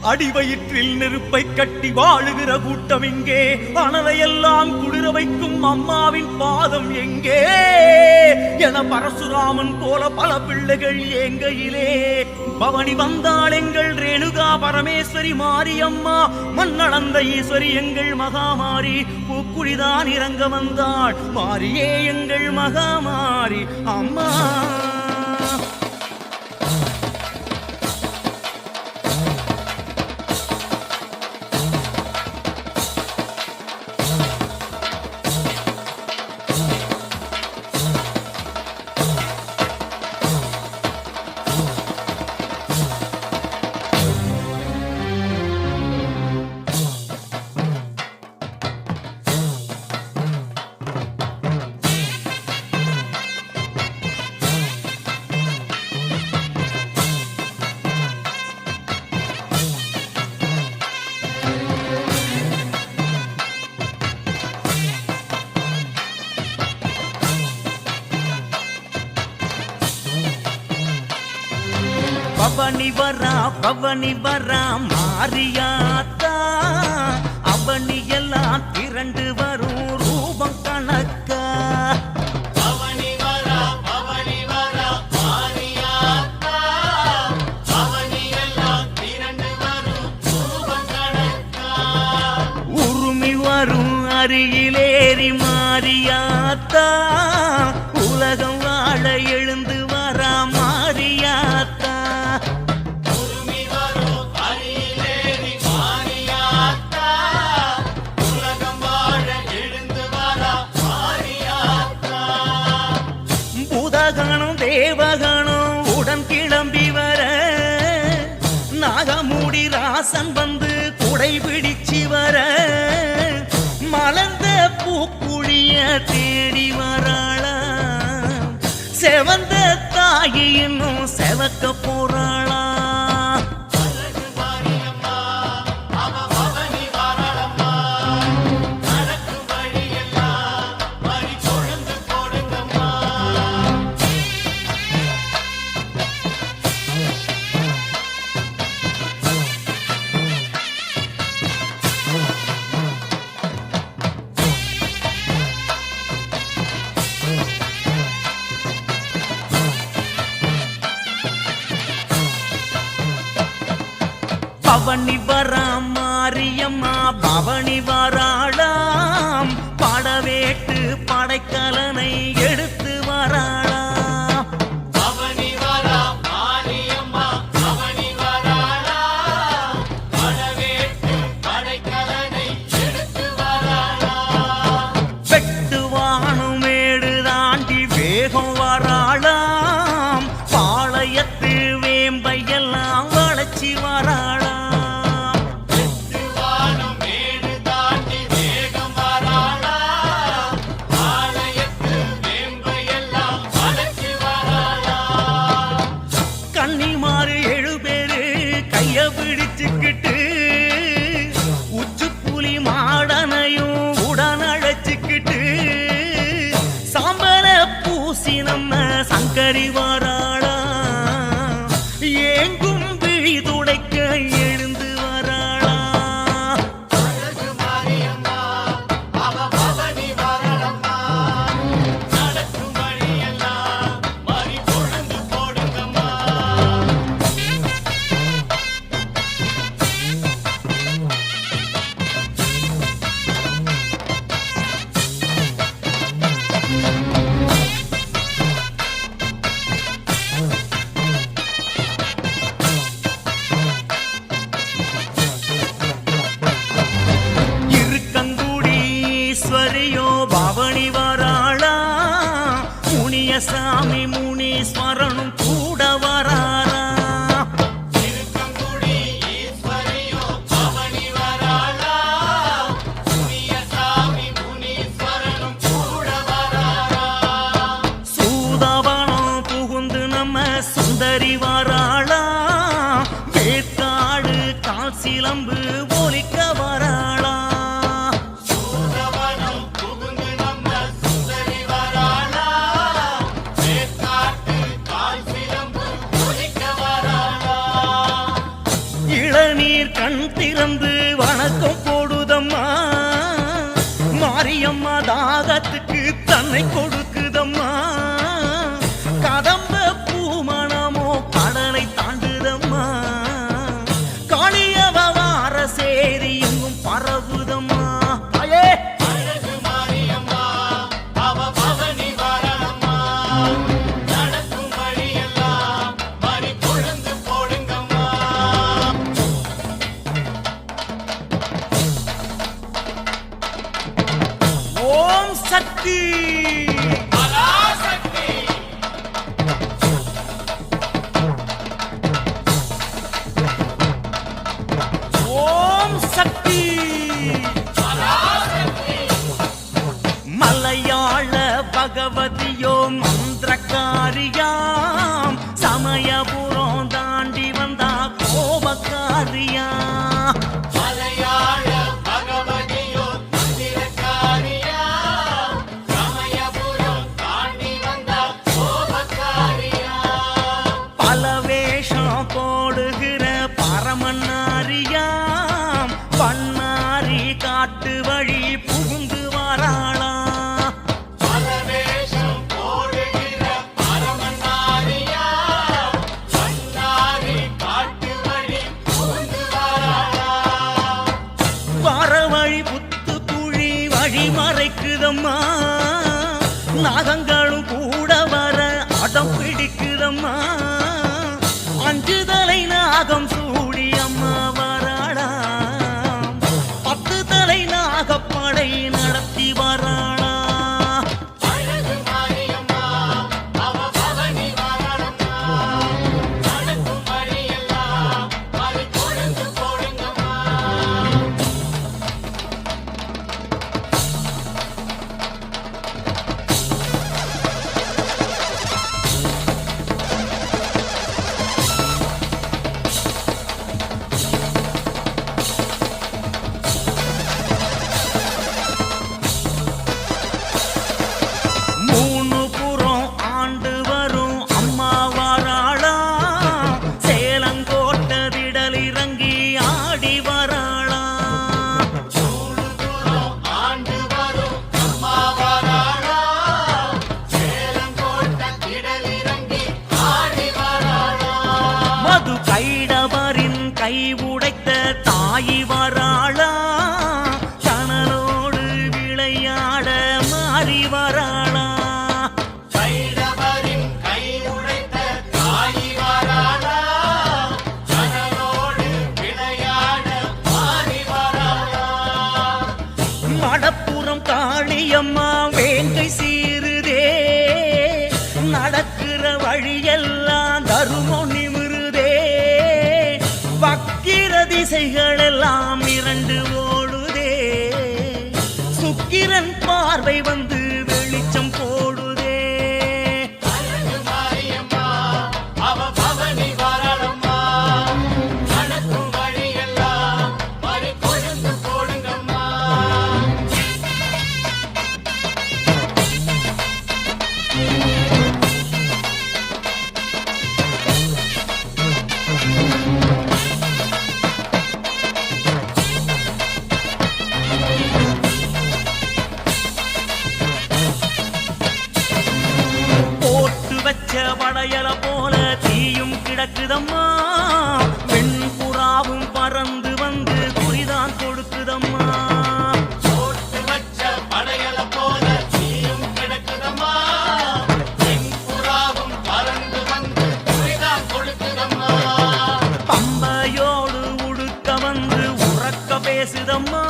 அடிவயிற்றில் நெருப்பை கட்டி வாழுகிற கூட்டம் எங்கே? அனலையெல்லாம் குளிர வைக்கும் அம்மாவின் பாதம் எங்கே என பரசுராமன் போல பல பிள்ளைகள் எங்கையிலே. பவனி வந்தாள் எங்கள் ரேணுகா பரமேஸ்வரி மாரியம்மா, மண்ணளந்த ஈஸ்வரி எங்கள் மகாமாரி. பூக்குழிதான் இறங்க வந்தாள் மாரியே எங்கள் மகாமாரி அம்மா. பவனி வரா மாரியாத்தா, அவனி எல்லாம் திரண்டு வரும் ரூபம் கணக்கா. பவனி வரா மாரியாத்தா, அவனி எல்லாம் திரண்டு வரும் ரூபம் கணக்கா. உருமி வரும் அருகிலேறி மாரியாத்தா, உலகம் வாழ எழுந்து வரா மாரியாத்தா. தேவகணம் உடன் கிளம்பி வர, நாகமூடி ராசன் வந்து குடை பிடிச்சி வர, மலர்ந்த பூக்குழிய தேடி வராளா. செவந்த தாயி இன்னும் செவக்க போறாளா. பவனி வரா மாரியம்மா பவனி வராளாம், படவேட்டு படைக்கலனை எடுத்து வராளாம். பவனி வரா மாரியம்மா பவனி வராளாம், படவேட்டு படைக்கலனை எடுத்து வராளாம். வெட்டுவானும் மேடு தாண்டி வேகம் வராளாம், பாளையத்து வேம்பையெல்லாம் வளைச்சி வராளாம். வெட்டுவானும் மேடு வந்து வணக்கம் போடுதம்மா. மாரியம்மா தாகத்துக்கு தன்னை கொடுக்குதம்மா. கதம்ப பூமணமோ கடலை தாண்டுதம்மா. காளியவ வார சேரி எங்கும் பரவுதம்மா. தாயே அழகு மாரியம்மா அவ பவனி வாராளம்மா. நடக்கும் வழியெல்லாம் மறி கொழுந்து போடுங்கம்மா. ஓம் சக்தி பராசக்தி ஓம் சக்தி. பராசக்தி மலையாள பகவதியோ மந்திரக்காரியாம். சமயபுரம் தாண்டி வந்தா கோபக்காரியா. மலையாள பகவதியோ மந்திரக்காரியா. சமயபுரம் தாண்டி வந்த கோபக்காரியா. பல வேஷம் போடுகிற பரமன்னாரியாம். பண்ணாரி காட்டு வழி புகுந்து வராளாம். பலவேஷம் போடுகிற பரமனாரியா. பன்னாரி காட்டு வழி புகுந்து வராளா. வர வழி புத்து குழி வழி மறைக்குதம்மா. நாகங்களும் கூட வர அடம் பிடிக்குதம்மா. அஞ்சு தலை நாகம் சூடி அம்மா வராளாம். 10 தலை நாகப்படை நடத்தி வராளா. அழகு மாரியம்மா அவ பவனி வாராளம்மா. நடக்கும் வழியெல்லாம் மறி கொழுந்து போடுங்கம்மா. மூணு புறம் ஆண்டு வரும் அம்மா வராளா. சேலங்கோட்ட திடல் இறங்கி ஆடி வராளா. சூடுபுறம் ஆண்டு வரும் அம்மா வாராளா. சேலங்கோட்ட திடல் இறங்கி ஆடி வாராளா. மது கைடவரின் கை உடைத்த தாயி வராளா. கணலோடு விளையாட மாறி வராளா. பைரவரின் கை உடைத்த தாயி வாராளா. கனலோடு விளையாட மாறி வாராளா. மடப்புறம் காளியம்மா வேங்கை சீருதே. நடக்கிற வழியெல்லாம் தருமம் நிமிருதே. வக்கிர திசைகள் எல்லாம் இரண்டு ஓடுதே. சுக்கிரன் பார்வை வந்து வெளிச்சம் போடுதே. அழகு மாரியம்மா அவ பவனி வாராளம்மா. நடக்கும் வழியெல்லாம் மறி கொழுந்து போடுங்கம்மா. போட்டு வச்ச படையல போல தீயும் கிடக்குதம்மா. பெண் புறாவும் பறந்து வந்து குறிதான் கொடுக்குதம்மா. போட்டு வச்ச படையல போல தீயும் கிடக்குதம்மா. பெண் புறாவும் பறந்து வந்து குறிதான் கொடுக்குதம்மா. பம்பையோடு உடுக்க வந்து உறக்க பேசுதம்மா.